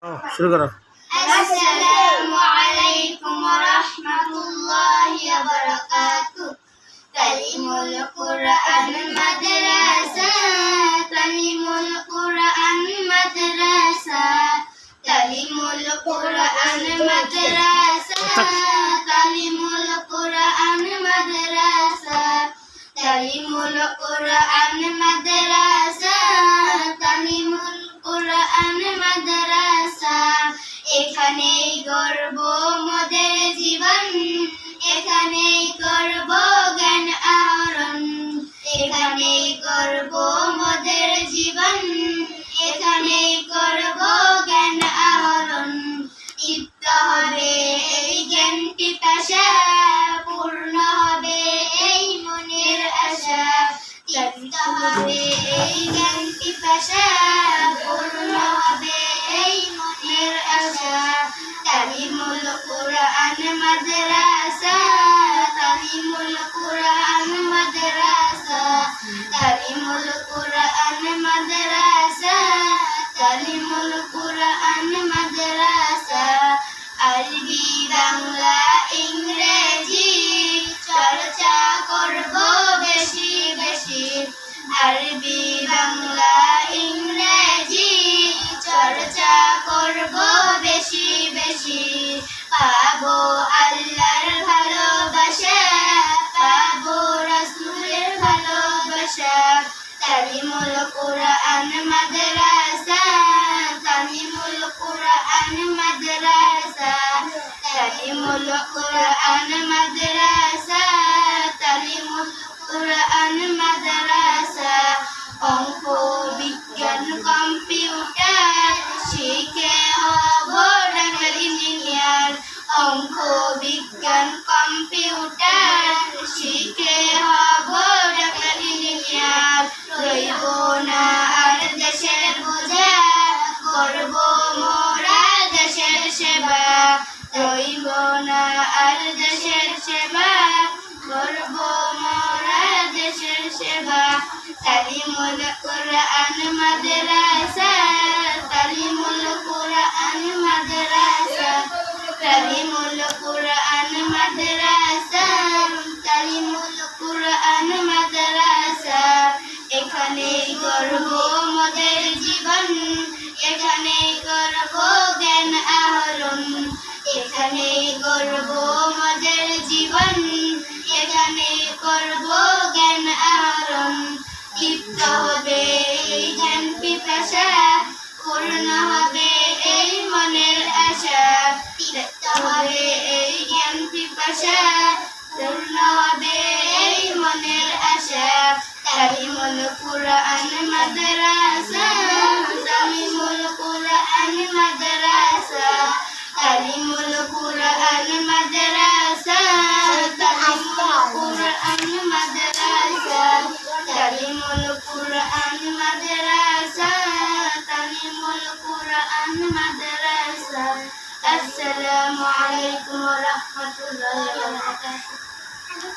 শুরু করো। আসসালামু আলাইকুম ওয়া রাহমাতুল্লাহি ওয়া বারাকাতুহু। তালিমুল কুরআন মাদ্রাসা, তালিমুল কুরআন মাদ্রাসা, তালিমুল কুরআন মাদ্রাসা, তালিমুল কুরআন মাদ্রাসা, তালিমুল কুরআন মাদ্রাসা, তালিমুল কুরআন মাদ্রাসা। এখানেই গর্ব মোদের জীবন, এখানেই গর্ব জ্ঞান আহরণ, এখানেই গর্ব মোদের জীবন, এখানেই গর্ব জ্ঞান আহরণ। তৃপ্ত হবে এই জ্ঞান পিপাসা, পূর্ণ হবে এই মনের আশা। তৃপ্ত হবে এই জ্ঞান পিপাসা, পূর্ণ হবে এই মনের আশা। তালিমুল কুরআন মাদ্রাসা, তালিমুল কুরআন মাদ্রাসা, তালিমুল কুরআন মাদ্রাসা, তালিমুল কুরআন মাদ্রাসা। আরবি বাংলা ইংরেজি চর্চা করব বেশি বেশি, আরবি বাংলা ইংরেজি চর্চা করব বেশি বেশি। পাবো আল্লাহর ভালোবাসা, পাবো রাসূলের ভালোবাসা। তালিমুল কুরআন মাদ্রাসা, তালিমুল কুরআন মাদ্রাসা, তালিমুল কুরআন মাদ্রাসা, তালিমুল কুরআন মাদ্রাসা। অঙ্ক বিজ্ঞান কম্পিউটার শিখে হব ডাক্তার ইঞ্জিনিয়ার, অঙ্ক বিজ্ঞান কম্পিউটার শিখে হব ডাক্তার ইঞ্জিনিয়ার। রইব না আর দেশের বোঝা, করব মোরা দেশের সেবা। রইব না আর দেশের সেবা, করব মোরা দেশের সেবা। তালিমুল কুরআন মাদ্রাসা, তালিমুল কুরআন মাদ্রাসা, তালিমুল কুরআন মাদ্রাসা, তালিমুল কুরআন মাদ্রাসা। এখানেই গর্ব মোদের জীবন, এখানেই গর্ব জ্ঞান আহরণ, এখানেই গর্ব মোদের জীবন, এখানেই গর্ব জ্ঞান আহরণ। তৃপ্ত হবে এই জ্ঞান পিপাসা, পূর্ণ হবে এই মনের আশা। তৃপ্ত হবে এই জ্ঞান পিপাসা, পূর্ণ হবে এই মনের আশা। তালিমুল কুরআন মাদ্রাসা, তালিমুল কুরআন মাদ্রাসা, তালিমুল কুরআন মাদ্রাসা, তালিমুল কুরআন মাদ্রাসা, তালিমুল কুরআন মাদ্রাসা, তালিমুল কুরআন মাদ্রাসা। আসসালামু আলাইকুম ওয়া রাহমাতুল্লাহি ওয়া বারাকাতুহু।